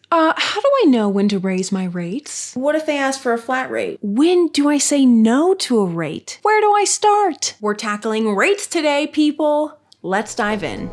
How do I know when to raise my rates? What if they ask for a flat rate? When do I say no to a rate? Where do I start? We're tackling rates today, people. Let's dive in.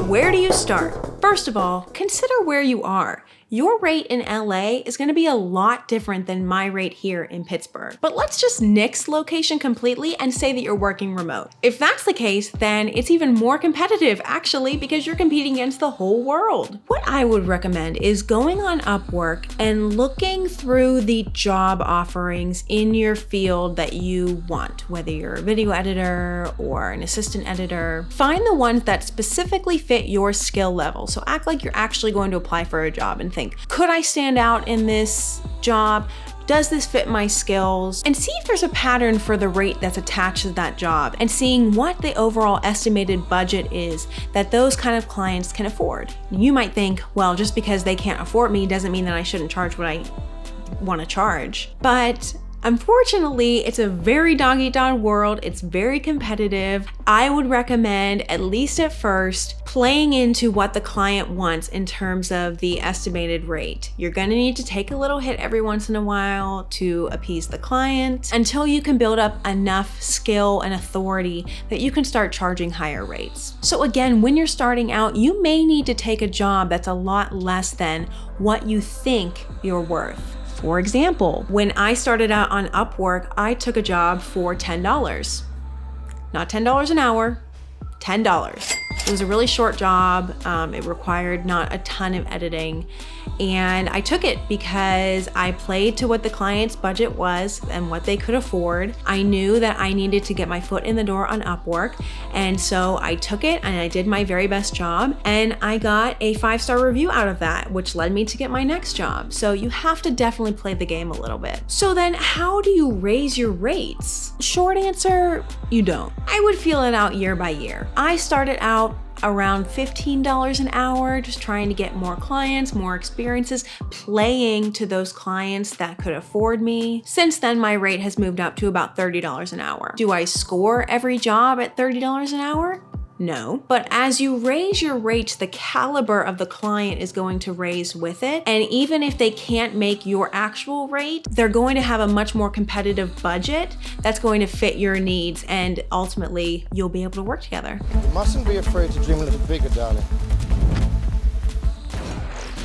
Where do you start? First of all, consider where you are. Your rate in LA is going to be a lot different than my rate here in Pittsburgh. But let's just nix location completely and say that you're working remote. If that's the case, then it's even more competitive actually, because you're competing against the whole world. What I would recommend is going on Upwork and looking through the job offerings in your field that you want, whether you're a video editor or an assistant editor. Find the ones that specifically fit your skill level. So act like you're actually going to apply for a job and think, could I stand out in this job? Does this fit my skills? And see if there's a pattern for the rate that's attached to that job, and seeing what the overall estimated budget is that those kind of clients can afford. You might think, well, just because they can't afford me doesn't mean that I shouldn't charge what I want to charge. But unfortunately, it's a very dog-eat-dog world. It's very competitive. I would recommend, at least at first, playing into what the client wants in terms of the estimated rate. You're gonna need to take a little hit every once in a while to appease the client until you can build up enough skill and authority that you can start charging higher rates. So again, when you're starting out, you may need to take a job that's a lot less than what you think you're worth. For example, when I started out on Upwork, I took a job for $10. Not $10 an hour, $10. It was a really short job. It required not a ton of editing. And I took it because I played to what the client's budget was and what they could afford. I knew that I needed to get my foot in the door on Upwork. And so I took it and I did my very best job. And I got a 5-star review out of that, which led me to get my next job. So you have to definitely play the game a little bit. So then how do you raise your rates? Short answer, you don't. I would feel it out year by year. I started out around $15 an hour, just trying to get more clients, more experiences, playing to those clients that could afford me. Since then, my rate has moved up to about $30 an hour. Do I score every job at $30 an hour? No, but as you raise your rates, the caliber of the client is going to raise with it. And even if they can't make your actual rate, they're going to have a much more competitive budget that's going to fit your needs, and ultimately you'll be able to work together. You mustn't be afraid to dream a little bigger, darling.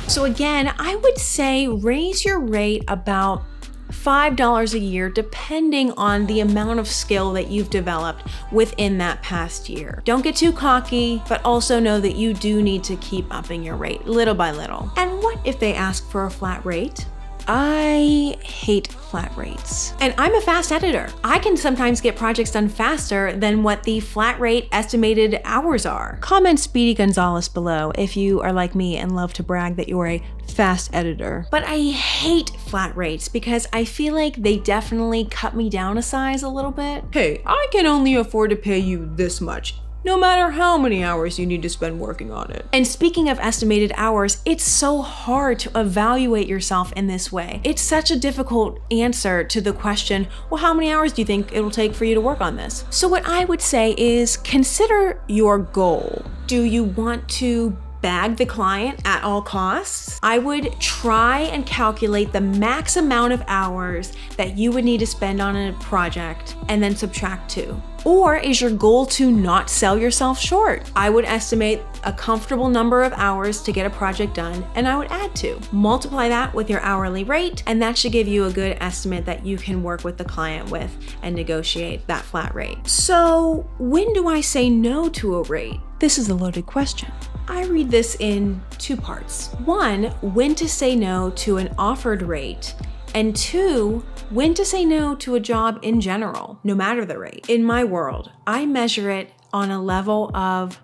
So again, I would say raise your rate about $5 a year, depending on the amount of skill that you've developed within that past year. Don't get too cocky, but also know that you do need to keep upping your rate little by little. And what if they ask for a flat rate? I hate flat rates. And I'm a fast editor. I can sometimes get projects done faster than what the flat rate estimated hours are. Comment 𝔾𝔼𝔸ℝ below if you are like me and love to brag that you're a fast editor. But I hate flat rates because I feel like they definitely cut me down a size a little bit. Hey, I can only afford to pay you this much, no matter how many hours you need to spend working on it. And speaking of estimated hours, it's so hard to evaluate yourself in this way. It's such a difficult answer to the question, well, how many hours do you think it'll take for you to work on this? So what I would say is consider your goal. Do you want to bag the client at all costs? I would try and calculate the max amount of hours that you would need to spend on a project and then subtract 2. Or is your goal to not sell yourself short? I would estimate a comfortable number of hours to get a project done, and I would add 2. Multiply that with your hourly rate, and that should give you a good estimate that you can work with the client with and negotiate that flat rate. So when do I say no to a rate? This is a loaded question. I read this in 2 parts. 1, when to say no to an offered rate, and 2, when to say no to a job in general, no matter the rate. In my world, I measure it on a level of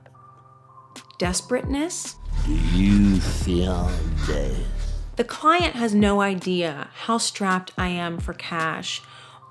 desperateness. Do you feel this? The client has no idea how strapped I am for cash,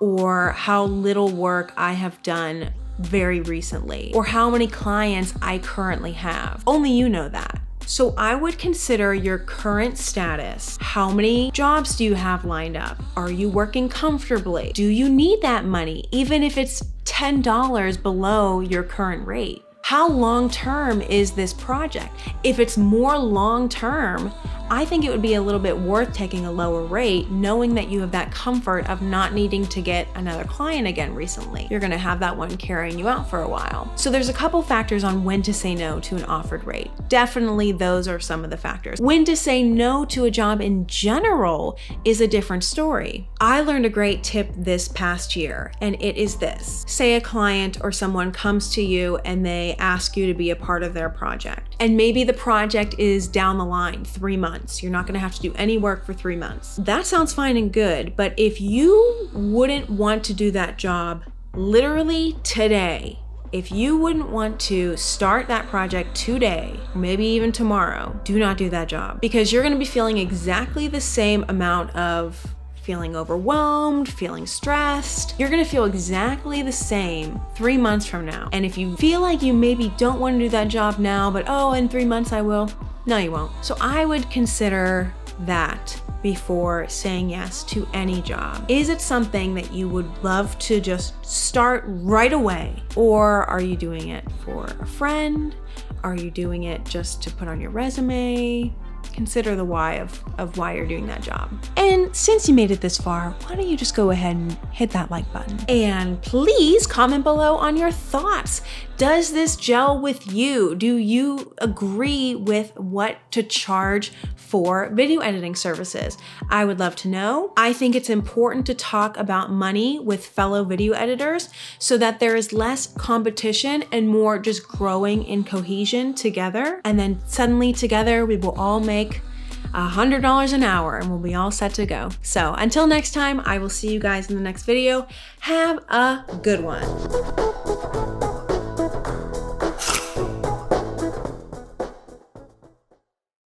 or how little work I have done very recently, or how many clients I currently have. Only you know that. So I would consider your current status. How many jobs do you have lined up? Are you working comfortably? Do you need that money, even if it's $10 below your current rate? How long-term is this project? If it's more long-term, I think it would be a little bit worth taking a lower rate, knowing that you have that comfort of not needing to get another client again recently. You're gonna have that one carrying you out for a while. So there's a couple factors on when to say no to an offered rate. Definitely those are some of the factors. When to say no to a job in general is a different story. I learned a great tip this past year, and it is this. Say a client or someone comes to you and they ask you to be a part of their project. And maybe the project is down the line, 3 months. You're not gonna have to do any work for 3 months. That sounds fine and good, but if you wouldn't want to do that job literally today, if you wouldn't want to start that project today, maybe even tomorrow, do not do that job, because you're gonna be feeling exactly the same amount of feeling overwhelmed, feeling stressed. You're gonna feel exactly the same 3 months from now. And if you feel like you maybe don't wanna do that job now, but oh, in 3 months I will, no, you won't. So I would consider that before saying yes to any job. Is it something that you would love to just start right away? Or are you doing it for a friend? Are you doing it just to put on your resume? Consider the why of why you're doing that job. And since you made it this far, why don't you just go ahead and hit that like button? And please comment below on your thoughts. Does this gel with you? Do you agree with what to charge for video editing services? I would love to know. I think it's important to talk about money with fellow video editors so that there is less competition and more just growing in cohesion together. And then suddenly together we will all make $100 an hour and we'll be all set to go. So until next time, I will see you guys in the next video. Have a good one.